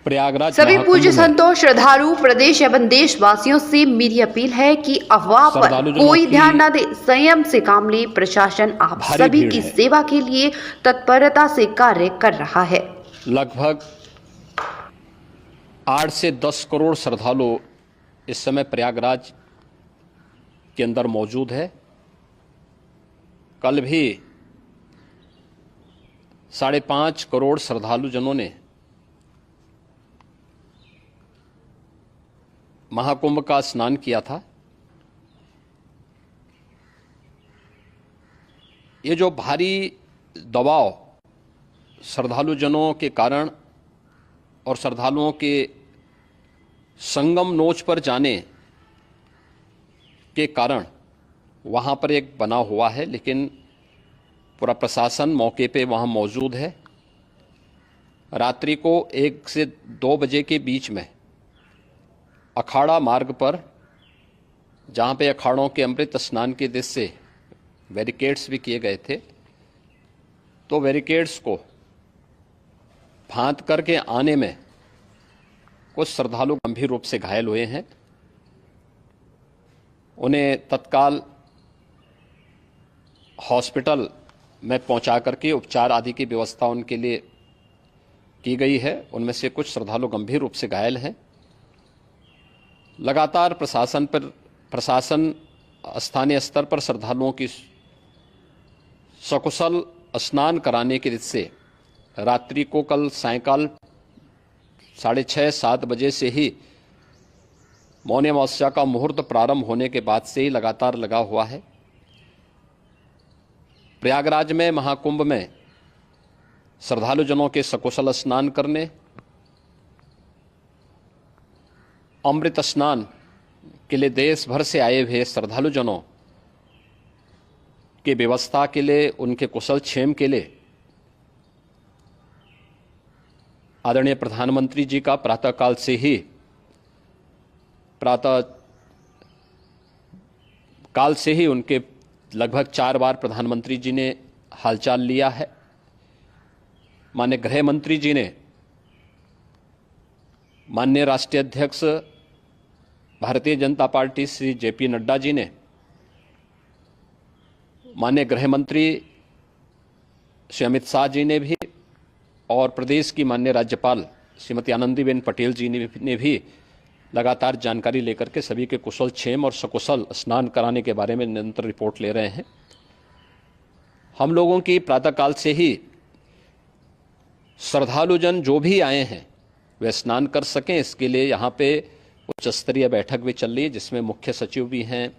प्रयागराज सभी महाकुंभ पूज्य में संतों, श्रद्धालु, प्रदेश एवं देशवासियों से मेरी अपील है कि अफवाह पर श्रद्धालुजनों कोई की ध्यान न दे, संयम से काम ले। प्रशासन आप भारी सभी भीड़ की है। सेवा के लिए तत्परता से कार्य कर रहा है। लगभग 8 से 10 करोड़ श्रद्धालु इस समय प्रयागराज के अंदर मौजूद है। कल भी 5.5 करोड़ श्रद्धालुजनों ने महाकुंभ का स्नान किया था। ये जो भारी दबाव श्रद्धालुजनों के कारण और श्रद्धालुओं के संगम नोच पर जाने के कारण वहाँ पर एक बना हुआ है, लेकिन पूरा प्रशासन मौके पे वहाँ मौजूद है। रात्रि को 1 से 2 बजे के बीच में अखाड़ा मार्ग पर, जहाँ पे अखाड़ों के अमृत स्नान के दृश्य से बैरिकेड्स भी किए गए थे, तो बैरिकेड्स को फांद करके आने में कुछ श्रद्धालु गंभीर रूप से घायल हुए हैं। उन्हें तत्काल हॉस्पिटल में पहुंचा करके उपचार आदि की व्यवस्था उनके लिए की गई है। उनमें से कुछ श्रद्धालु गंभीर रूप से घायल हैं। लगातार प्रशासन स्थानीय स्तर पर श्रद्धालुओं की सकुशल स्नान कराने के दृष्टि से रात्रि को कल सायंकाल 6:30-7 बजे से ही मौनी अमावस्या का मुहूर्त प्रारंभ होने के बाद से ही लगातार लगा हुआ है। प्रयागराज में महाकुंभ में श्रद्धालुजनों के सकुशल स्नान करने, अमृत स्नान के लिए देश भर से आए हुए श्रद्धालुजनों की व्यवस्था के लिए, उनके कुशल क्षेम के लिए आदरणीय प्रधानमंत्री जी का प्रातःकाल से ही उनके लगभग 4 बार प्रधानमंत्री जी ने हालचाल लिया है। माननीय गृह मंत्री जी ने, माननीय राष्ट्रीय अध्यक्ष भारतीय जनता पार्टी श्री जेपी नड्डा जी ने, माननीय गृह मंत्री श्री अमित शाह जी ने भी, और प्रदेश की माननीय राज्यपाल श्रीमती आनंदीबेन पटेल जी ने भी लगातार जानकारी लेकर के सभी के कुशल क्षेम और सकुशल स्नान कराने के बारे में निरंतर रिपोर्ट ले रहे हैं। हम लोगों की प्रातःकाल से ही श्रद्धालुजन जो भी आए हैं वे स्नान कर सकें, इसके लिए यहाँ पे उच्च स्तरीय बैठक भी चल रही है, जिसमें मुख्य सचिव भी हैं,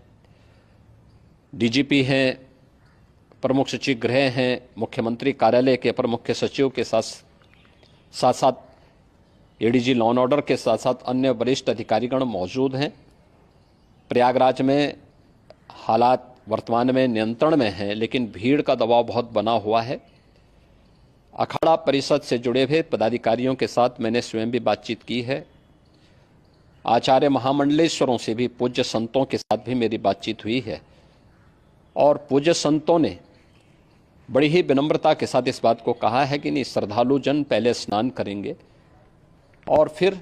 डीजीपी हैं, प्रमुख सचिव गृह हैं, मुख्यमंत्री कार्यालय के अपर मुख्य सचिव के साथ साथ एडीजी लॉ एंड ऑर्डर के साथ साथ अन्य वरिष्ठ अधिकारीगण मौजूद हैं। प्रयागराज में हालात वर्तमान में नियंत्रण में हैं, लेकिन भीड़ का दबाव बहुत बना हुआ है। अखाड़ा परिषद से जुड़े हुए पदाधिकारियों के साथ मैंने स्वयं भी बातचीत की है। आचार्य महामंडलेश्वरों से भी, पूज्य संतों के साथ भी मेरी बातचीत हुई है, और पूज्य संतों ने बड़ी ही विनम्रता के साथ इस बात को कहा है कि नहीं, श्रद्धालु जन पहले स्नान करेंगे और फिर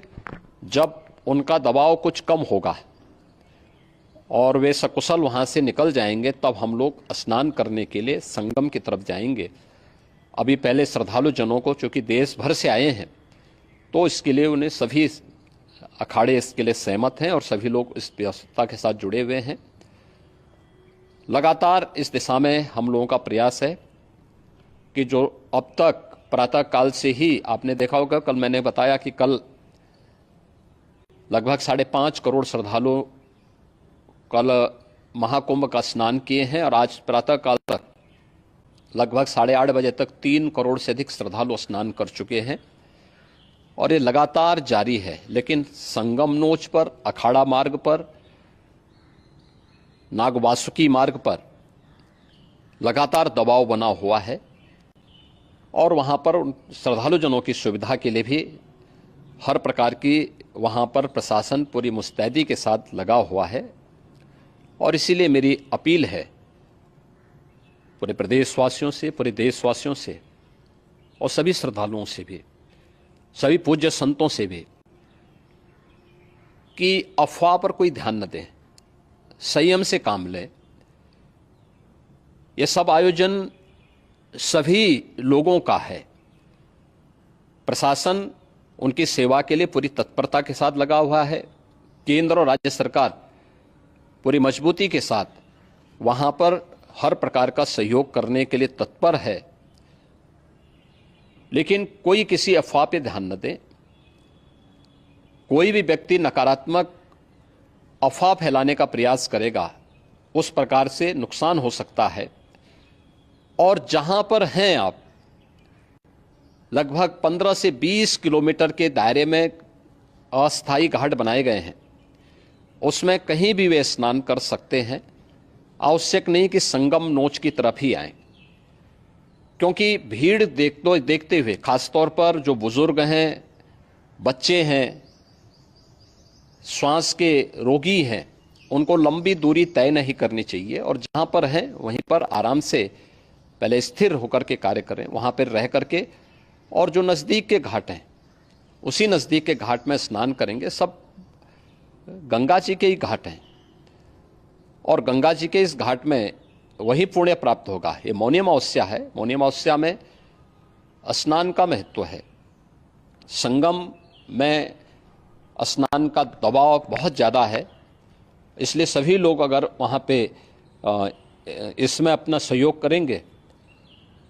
जब उनका दबाव कुछ कम होगा और वे सकुशल वहाँ से निकल जाएंगे, तब हम लोग स्नान करने के लिए संगम की तरफ जाएंगे। अभी पहले श्रद्धालु जनों को, चूँकि देश भर से आए हैं, तो इसके लिए उन्हें सभी अखाड़े इसके लिए सहमत हैं और सभी लोग इस व्यवस्था के साथ जुड़े हुए हैं। लगातार इस दिशा में हम लोगों का प्रयास है कि जो अब तक प्रातः काल से ही आपने देखा होगा, कल मैंने बताया कि कल लगभग 5.5 करोड़ श्रद्धालु कल महाकुंभ का स्नान किए हैं, और आज प्रातः काल तक लगभग 8:30 बजे तक 3 करोड़ से अधिक श्रद्धालु स्नान कर चुके हैं, और ये लगातार जारी है। लेकिन संगम नोच पर, अखाड़ा मार्ग पर, नागवासुकी मार्ग पर लगातार दबाव बना हुआ है, और वहाँ पर श्रद्धालुजनों की सुविधा के लिए भी हर प्रकार की वहाँ पर प्रशासन पूरी मुस्तैदी के साथ लगा हुआ है। और इसीलिए मेरी अपील है पूरे प्रदेशवासियों से, पूरे देशवासियों से और सभी श्रद्धालुओं से भी सभी पूज्य संतों से भी कि अफवाह पर कोई ध्यान न दें, संयम से काम लें। यह सब आयोजन सभी लोगों का है। प्रशासन उनकी सेवा के लिए पूरी तत्परता के साथ लगा हुआ है। केंद्र और राज्य सरकार पूरी मजबूती के साथ वहां पर हर प्रकार का सहयोग करने के लिए तत्पर है। लेकिन कोई किसी अफवाह पे ध्यान न दे। कोई भी व्यक्ति नकारात्मक अफवाह फैलाने का प्रयास करेगा, उस प्रकार से नुकसान हो सकता है। और जहां पर हैं आप, लगभग 15 से 20 किलोमीटर के दायरे में अस्थायी घाट बनाए गए हैं, उसमें कहीं भी वे स्नान कर सकते हैं। आवश्यक नहीं कि संगम नोच की तरफ ही आएं, क्योंकि भीड़ देखते हुए, खासतौर पर जो बुजुर्ग हैं, बच्चे हैं, श्वास के रोगी हैं, उनको लंबी दूरी तय नहीं करनी चाहिए। और जहां पर हैं वहीं पर आराम से पहले स्थिर होकर के कार्य करें, वहां पर रह करके। और जो नज़दीक के घाट हैं, उसी नज़दीक के घाट में स्नान करेंगे। सब गंगा जी के ही घाट हैं और गंगा जी के इस घाट में वही पुण्य प्राप्त होगा। ये मौनी अमावस्या है। मौनी अमावस्या में स्नान का महत्व है। संगम में स्नान का दबाव बहुत ज़्यादा है, इसलिए सभी लोग अगर वहाँ पे इसमें अपना सहयोग करेंगे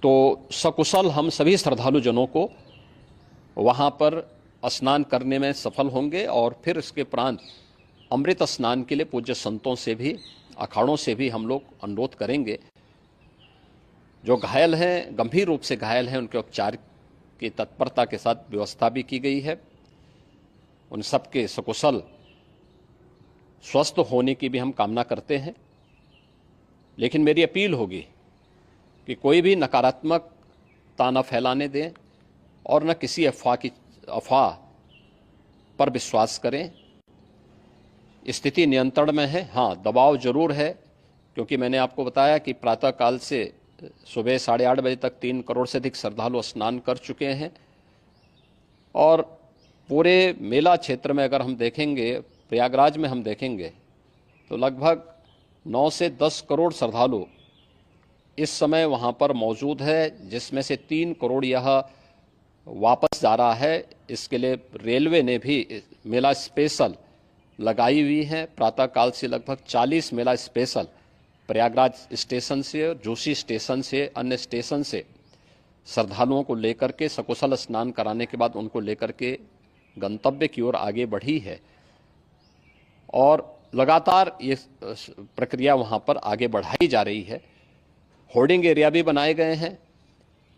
तो सकुशल हम सभी श्रद्धालु जनों को वहाँ पर स्नान करने में सफल होंगे। और फिर इसके उपरांत अमृत स्नान के लिए पूज्य संतों से भी, अखाड़ों से भी हम लोग अनुरोध करेंगे। जो घायल हैं, गंभीर रूप से घायल हैं, उनके उपचार की तत्परता के साथ व्यवस्था भी की गई है। उन सबके सकुशल स्वस्थ होने की भी हम कामना करते हैं। लेकिन मेरी अपील होगी कि कोई भी नकारात्मकता न फैलाने दें और न किसी अफवाह पर विश्वास करें। स्थिति नियंत्रण में है। हाँ, दबाव जरूर है, क्योंकि मैंने आपको बताया कि प्रातःकाल से सुबह 8:30 बजे तक 3 करोड़ से अधिक श्रद्धालु स्नान कर चुके हैं। और पूरे मेला क्षेत्र में अगर हम देखेंगे, प्रयागराज में हम देखेंगे, तो लगभग 9 से 10 करोड़ श्रद्धालु इस समय वहाँ पर मौजूद है, जिसमें से 3 करोड़ यह वापस जा रहा है। इसके लिए रेलवे ने भी मेला स्पेशल लगाई हुई है। प्रातःकाल से लगभग 40 मेला स्पेशल प्रयागराज स्टेशन से और जोशी स्टेशन से, अन्य स्टेशन से श्रद्धालुओं को लेकर के सकुशल स्नान कराने के बाद उनको लेकर के गंतव्य की ओर आगे बढ़ी है। और लगातार ये प्रक्रिया वहाँ पर आगे बढ़ाई जा रही है। होर्डिंग एरिया भी बनाए गए हैं।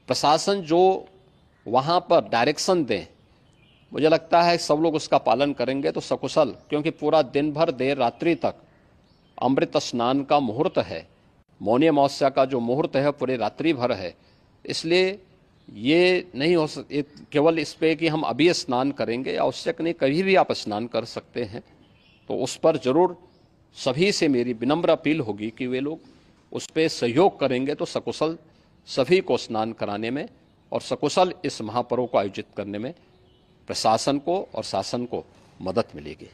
प्रशासन जो वहाँ पर डायरेक्शन दें, मुझे लगता है सब लोग उसका पालन करेंगे तो सकुशल, क्योंकि पूरा दिन भर देर रात्रि तक अमृत स्नान का मुहूर्त है। मौनी अमावस्या का जो मुहूर्त है पूरे रात्रि भर है। इसलिए ये नहीं हो केवल इस पे कि हम अभी स्नान करेंगे, आवश्यक नहीं, कभी भी आप स्नान कर सकते हैं। तो उस पर जरूर सभी से मेरी विनम्र अपील होगी कि वे लोग उस पर सहयोग करेंगे तो सकुशल सभी को स्नान कराने में और सकुशल इस महापर्व को आयोजित करने में प्रशासन को और शासन को मदद मिलेगी।